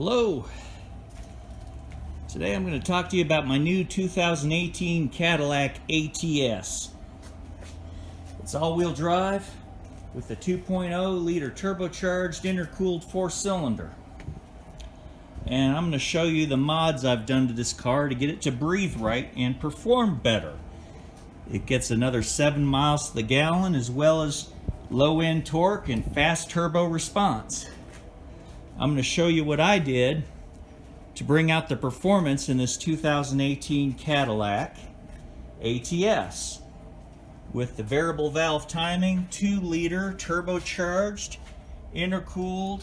Hello. Today I'm going to talk to you about my new 2018 Cadillac ATS. It's all-wheel drive with a 2.0 liter turbocharged intercooled 4-cylinder. And I'm going to show you the mods I've done to this car to get it to breathe right and perform better. It gets another 7 miles to the gallon, as well as low-end torque and fast turbo response. I'm going to show you what I did to bring out the performance in this 2018 Cadillac ATS with the variable valve timing, 2-liter turbocharged intercooled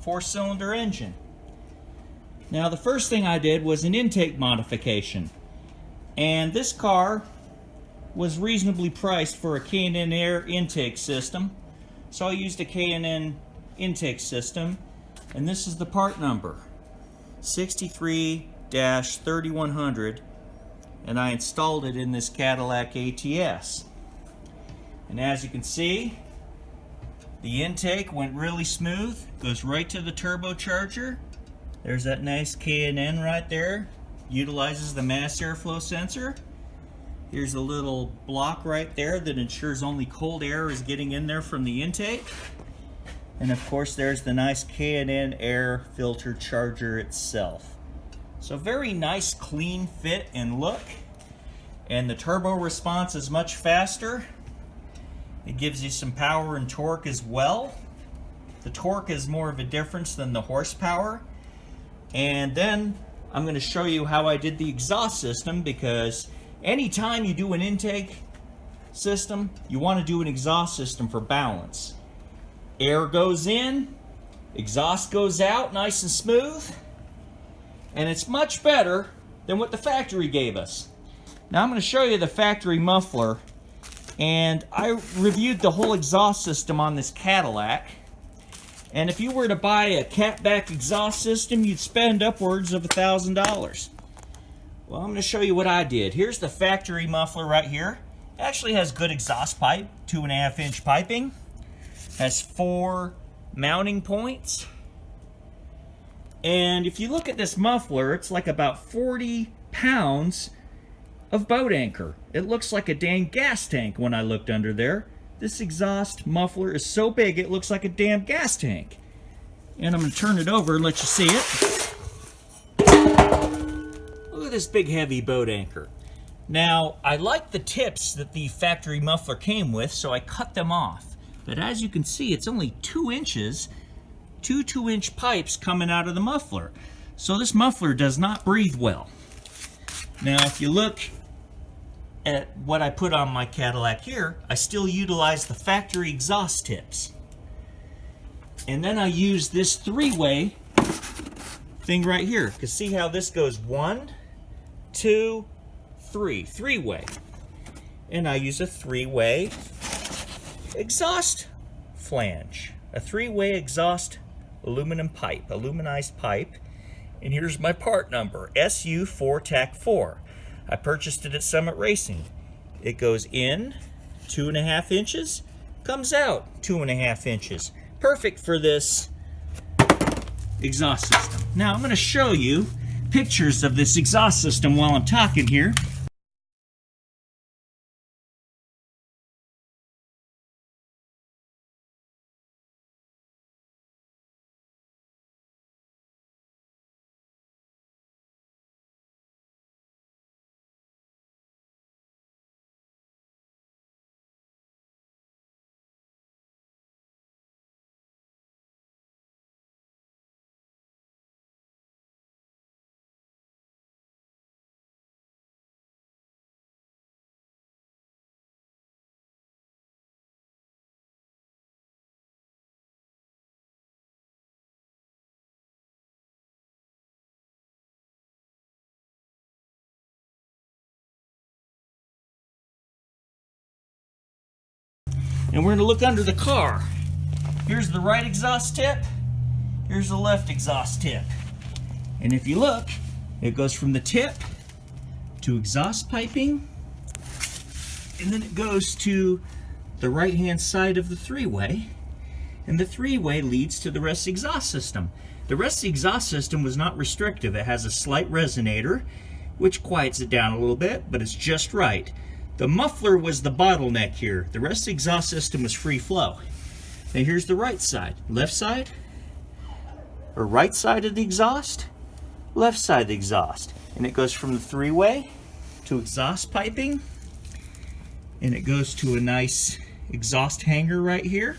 4-cylinder engine. Now, the first thing I did was an intake modification, and this car was reasonably priced for a K&N Air intake system, so I used a K&N intake system, and this is the part number 63-3100, and I installed it in this Cadillac ATS. And as you can see, the intake went really smooth, goes right to the turbocharger. There's that nice K&N right there, utilizes the mass airflow sensor. Here's a little block right there that ensures only cold air is getting in there from the intake. And of course there's the nice K&N air filter charger itself. So very nice clean fit and look. And the turbo response is much faster. It gives you some power and torque as well. The torque is more of a difference than the horsepower. And then I'm going to show you how I did the exhaust system, because anytime you do an intake system, you want to do an exhaust system for balance. Air goes in, exhaust goes out nice and smooth, and it's much better than what the factory gave us. Now I'm going to show you the factory muffler, and I reviewed the whole exhaust system on this Cadillac, and if you were to buy a catback exhaust system, you'd spend upwards of $1,000. Well, I'm going to show you what I did. Here's the factory muffler right here. It actually has good exhaust pipe, 2.5-inch piping. Has 4 mounting points. And if you look at this muffler, it's like about 40 pounds of boat anchor. It looks like a dang gas tank when I looked under there. This exhaust muffler is so big it looks like a damn gas tank. And I'm going to turn it over and let you see it. Look at this big heavy boat anchor. Now, I like the tips that the factory muffler came with, so I cut them off. But as you can see, it's only 2 inches, 2 2-inch pipes coming out of the muffler. So this muffler does not breathe well. Now, if you look at what I put on my Cadillac here, I still utilize the factory exhaust tips. And then I use this 3-way thing right here. Because see how this goes 1, 2, 3, 3-way. And I use a 3-way exhaust flange, a 3-way exhaust aluminum pipe, aluminized pipe. And here's my part number, SU4TAC4. I purchased it at Summit Racing. It goes in 2.5 inches, comes out 2.5 inches. Perfect for this exhaust system. Now I'm going to show you pictures of this exhaust system while I'm talking here. And we're going to look under the car. Here's the right exhaust tip. Here's the left exhaust tip. And if you look, it goes from the tip to exhaust piping, and then it goes to the right-hand side of the 3-way, and the three-way leads to the rest of the exhaust system. The rest of the exhaust system was not restrictive. It has a slight resonator, which quiets it down a little bit, but it's just right. The muffler was the bottleneck here. The rest of the exhaust system was free flow. Now here's the right side. Left side, or right side of the exhaust, left side of the exhaust. And it goes from the three-way to exhaust piping, and it goes to a nice exhaust hanger right here.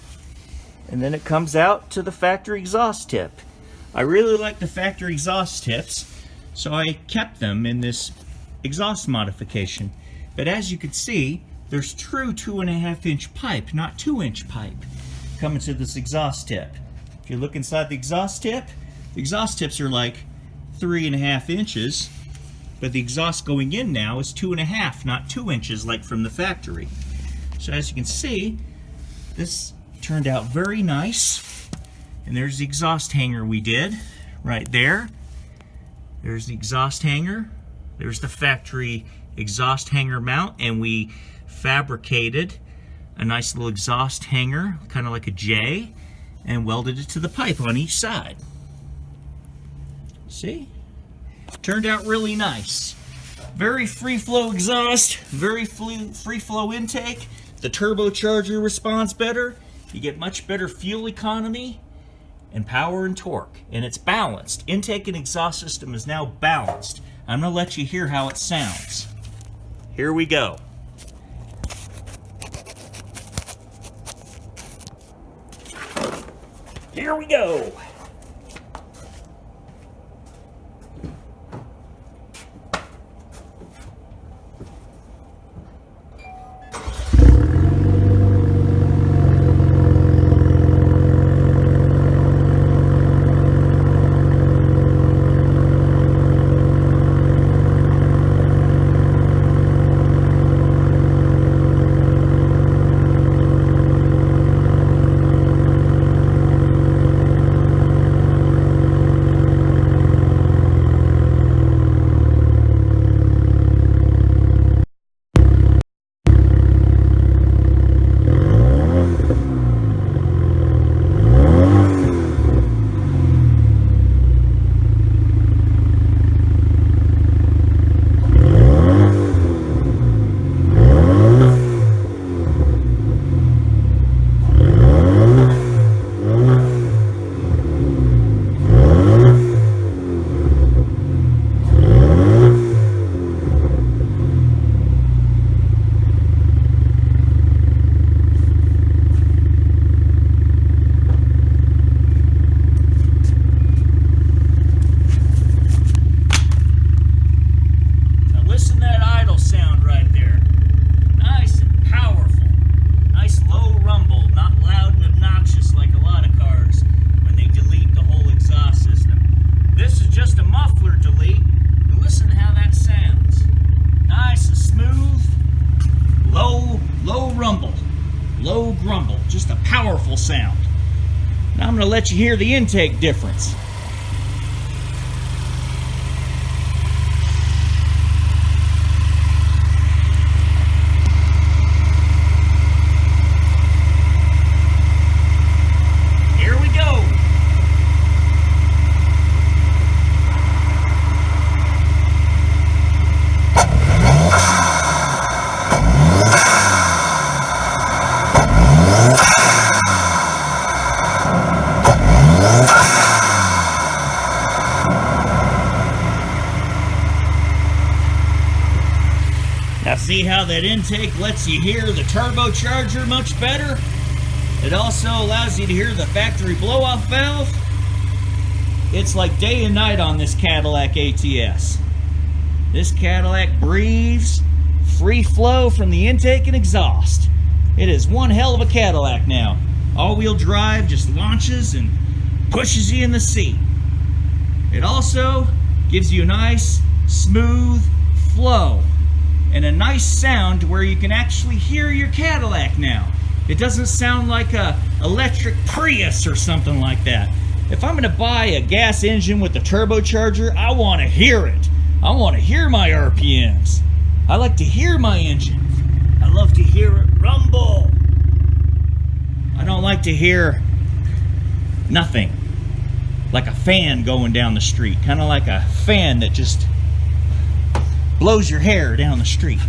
And then it comes out to the factory exhaust tip. I really like the factory exhaust tips, so I kept them in this exhaust modification. But as you can see, there's true 2.5-inch pipe, not 2-inch pipe, coming to this exhaust tip. If you look inside the exhaust tips are like 3.5 inches, but the exhaust going in now is 2.5, not 2 inches like from the factory. So as you can see, this turned out very nice. And there's the exhaust hanger we did right there. There's the exhaust hanger. There's the factory exhaust hanger mount, and we fabricated a nice little exhaust hanger, kind of like a J, and welded it to the pipe on each side. See? Turned out really nice. Very free flow exhaust, very free flow intake. The turbocharger responds better. You get much better fuel economy and power and torque, and it's balanced. Intake and exhaust system is now balanced. I'm going to let you hear how it sounds. Here we go. Here we go. Low grumble, just a powerful sound. Now I'm going to let you hear the intake difference. Here we go. Now see how that intake lets you hear the turbocharger much better? It also allows you to hear the factory blow-off valve. It's like day and night on this Cadillac ATS. This Cadillac breathes free flow from the intake and exhaust. It is one hell of a Cadillac now. All-wheel drive just launches and pushes you in the seat. It also gives you a nice, smooth flow and a nice sound to where you can actually hear your Cadillac now. It doesn't sound like a electric Prius or something like that. If I'm gonna buy a gas engine with a turbocharger, I wanna hear it. I wanna hear my RPMs. I like to hear my engine. I love to hear it rumble. I don't like to hear Nothing. Like a fan going down the street. Kind of like a fan that just blows your hair down the street.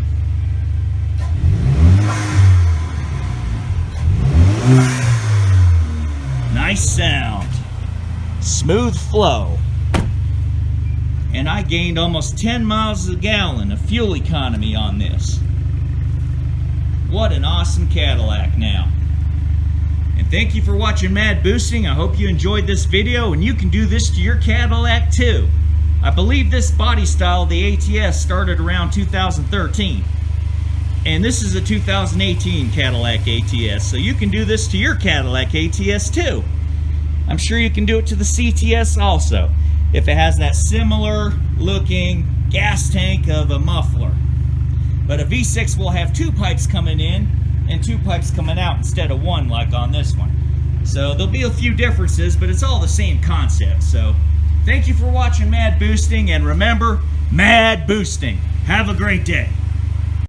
Nice sound. Smooth flow. And I gained almost 10 miles a gallon of fuel economy on this. What an awesome Cadillac now. And thank you for watching Mad Boosting. I hope you enjoyed this video, and you can do this to your Cadillac too. I believe this body style, the ATS, started around 2013. And this is a 2018 Cadillac ATS, so you can do this to your Cadillac ATS too. I'm sure you can do it to the CTS also, if it has that similar looking gas tank of a muffler. But a V6 will have 2 pipes coming in and 2 pipes coming out instead of 1 like on this one. So there'll be a few differences, but it's all the same concept. So thank you for watching Mad Boosting, and remember, Mad Boosting. Have a great day.